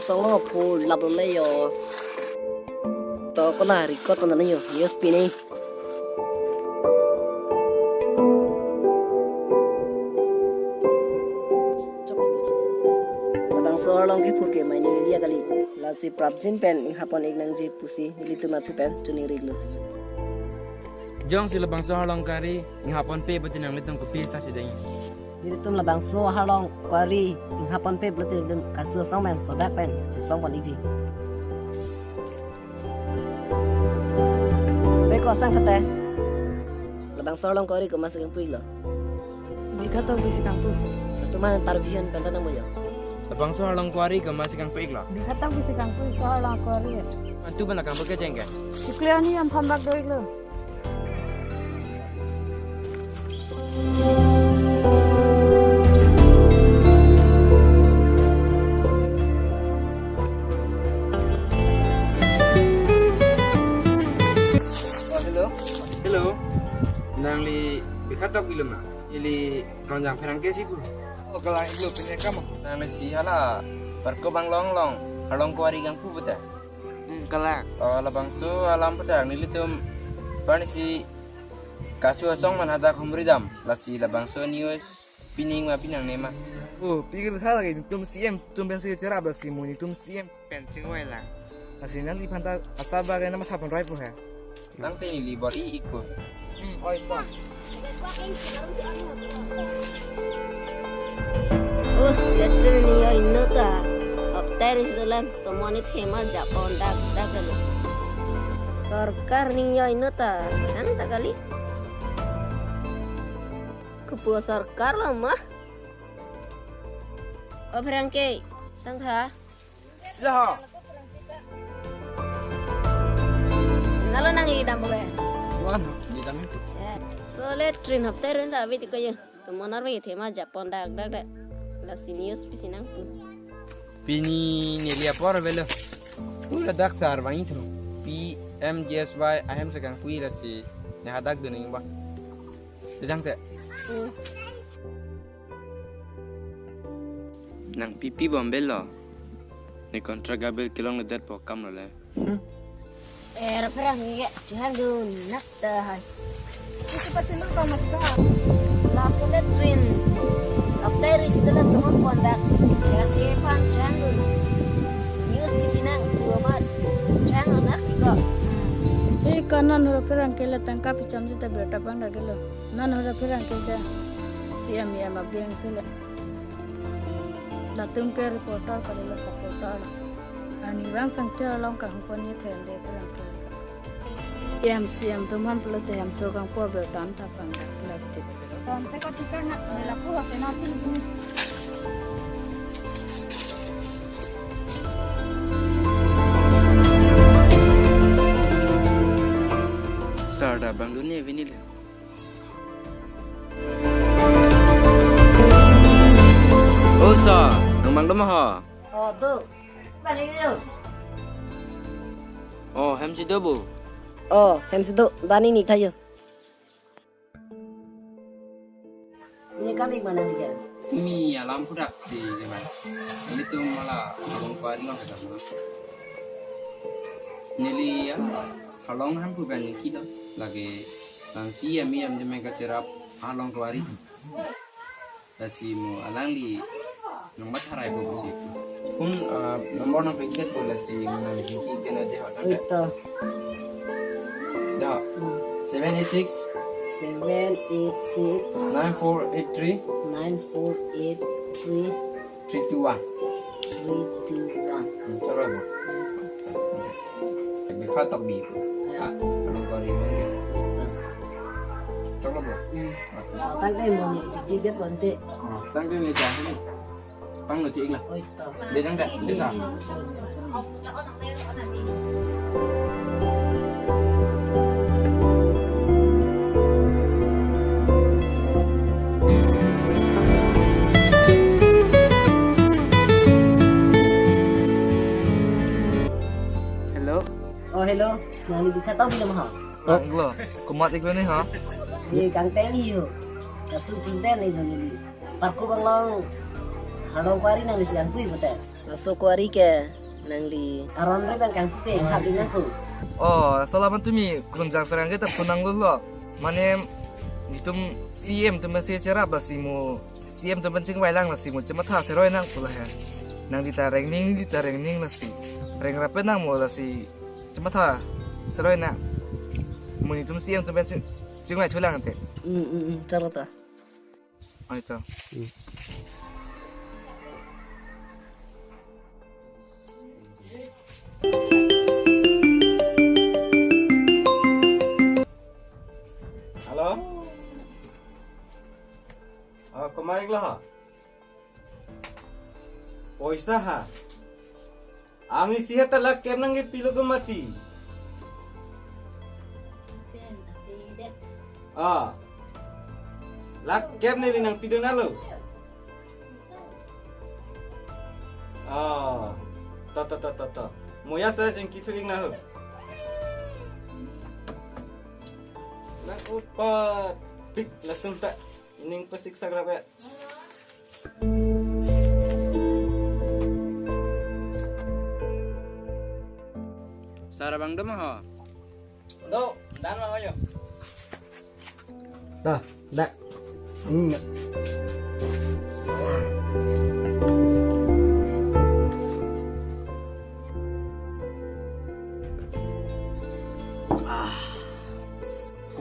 song lo phu lap lo le yo to ko la ri ko to na yo news pi ni labang so long ke phur ke mai ni dia kali la si prapjin pen ing hapon ik nang ji pusi ni tu ma thu pen chuni ri lo Jong sila bang sa halong kari ng hapon pe buti nang litong kopi sa sideng. ni tu labang so halong kwari ing hapon pe blote lum kasu song man so dak pen chi song pon ji be ko sang khate labang so long kwari ko mas kang pui lo Bika tau bisi kampung. tu man tar vision pen tanang mo yo Labang sa halong kwari ka masih kang peik lo. Bika tau bisi kampung soal lang kori. Antu ba nakang pagkajeng ka? Siklian ni am pambak doi lo. Hello. Hello. Nang li bikatok ilum na. Ili ronjang perang ke sibu. Oh kala ilo pinya kamu. Nang li si hala barko bang long halong kwari kang pu buta. Kala. Oh labang so alam pedang nilitum pani si kasu song man hata kumridam lasi labang so news pining ma pinang nema. Oh, pikir salah lagi. Tum CM, tum pensi terap lah si muni. Tum CM Pencing wala. asli nanti panta asaba kaya nama sapan rifle ya. Nang tini libor I ikut. Oh itu. letrin ni yo inno ta aptar isdalan tomoni thema japon dak dak le sarkar ni yo inno ta kan ta kali kepu sarkar lah mah obrangke sangha Lah. nalo nang lidam boleh Wan, di dalam itu. so letrin aptar enda abit ko yo tomonar we thema japon dak dak dak la sinius pisinang tu Pini nelia por velo. Pula dak sar bang itu. PMGSY ahem sekang pui rasi nehadak duning ba. Sedang te. Nang pipi bombelo. Ne kontra gabel kilong ledat po kam le. perang ni jangan du nak tahan Isi pasti lu kau mati kau. last letrin aptar isdalan tomon pondak kira pan jangan du news pisinang dua mat jangan nak ko Eh kanan hura perang kela tangka picam jita berita bang dah gelo. Nan hura perang kela CM ya mabiang sila. Latung ke reporter kalau supporter. Ani bang sangter long kah hupan ni thende perang kela. CM tuman pelote ham sokang po berita anta bang lagi. Tonte ko tikar nak selaku hasena sini. Sarda bang dunia vinil. Oh sa, nang bang lemah ha. oh tu balik tu Oh, hem si dobo. oh hem situ dani ni thayo ni kami mana dia Tumi alam pudak si jaman. Ini tu malah halong kuari nang kata mana. Nili ya, halong ham pu bani kilo lagi langsi ya mi am jaman kacerap halong kuari. Dasi mu alang li nang matharai pu si. Pun nomor nang peket pu lasi mana jiki kena deh hotan. itu Dah. 786 786 9483 9483 321. 321 Cara bu. Lebih khatak bi. Ah, kalau kari mana? Coba bu. tang tay mo ni jiki dia konte Tang tu meja ni. Pang lu tiik lah. oh itu Dia dang dah. Dia sah. Hello. oh hello nang libi khatau bilam ha Anglo. Kumat ikut ni ha. ni kang teng hiyo kasu presiden ni ni parko bang long halong kwari nang lisian pui betul Masuk kuari ke nangli. Aron reban kang pute habis aku. Oh, selamat tumi kunjang ferang kita punang dulu. Mane ditum CM tum masih cerap lah simu. CM tum pencing wailang lah simu. Cuma tak seroi nang pula ya. Nang ditareng ning lah si. Reng rapi nang mau lah si. Cuma tak seroi nang. Muni tum CM tum pencing wai tulang te. Cerita. Oh itu. Halo? Kemarin lah ha? Poisa ha? Ami sihat talak kem nang pilo ko mati. Lak kem ni nang pido nalo. Ta. Moya sa jengki feeling na ho. Nak upat pik langsung tak ining pesik sagrabet. Sarabang dama ha. Do, dan mang ayo. Dah.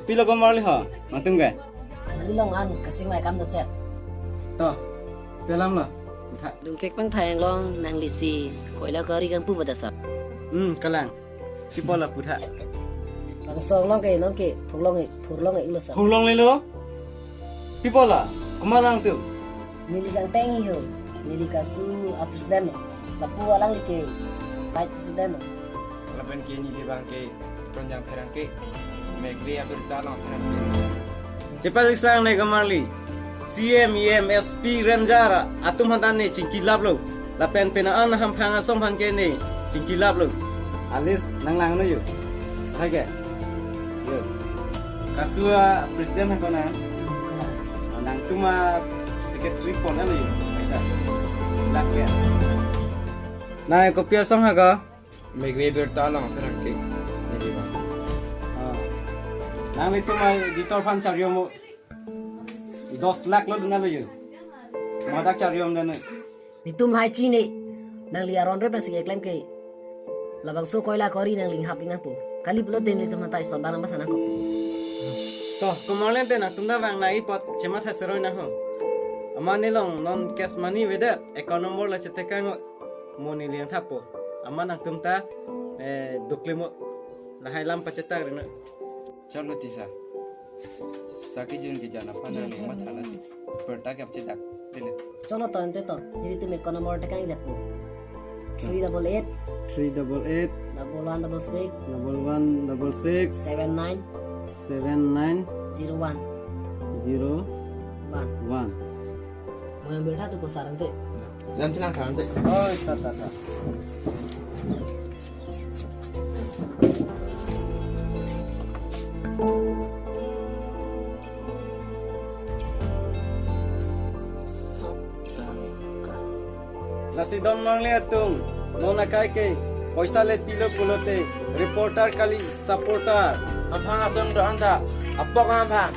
Pilo ko marli ha. Matung ga. Long an kacing mai kam da chat. To. Dalam lah. Dung kek pang thayang long nangli si. Koila kari kan pu badasa. Kalang. Kipola putha. Langsung long ke pulong ilasa. Hulong lelo. Kipola. Kumalang tu. Nili jang tengi ho. Nili kasu apis dan. Lapu alang like. Baik sudan. Lapan kini di bangke ronjang ferangke. Megwe abirta lang ferangke. Cepat sang ne kamarli. CM SP Ranjara atum hantan ne cingkilap lo. Lapen penaan ham phanga som hanke ne cingkilap lo. Alis nang lang no yo. Hage. Yo. Kasua presiden hakona. Nang cuma secretary pon ano yo. Aisa. Lakya. Nah, kopi asam haga. Megwe abirta lang ferangke. Nedi ba. Nang cuma ditor fan chariyo mo 10 lakh lo dunalo yo. Madak chariyo mdane. Bitum hai chi ne. Nang li aron re basi klaim ke. Labang so koila kori nang ling haping po. Kali pulo den li tama tai son bana masana ko. To komarlen te na tunda bang na ipot chema thasero na ho. Amane long non cash money weda account number la chete kango moni liang thapo. Aman ang tumta duklemo la hailam pacheta rena. Chalo tisa. Saki jun ki jana pana ni mat hala ti. Perta ke apche dak. Tile. Cholo to ente to. Dili tu me kono mor tekang datpo. 388 388 1166 1166 79 79 01 01. 1. Mo yang berta tu ko sarante. Nanti nang khan te. Oh, ta. Nasi don marle atung mona kai ke paisa le pilo pulote reporter kali supporter Aphang asong do anda. Apok ang aphang.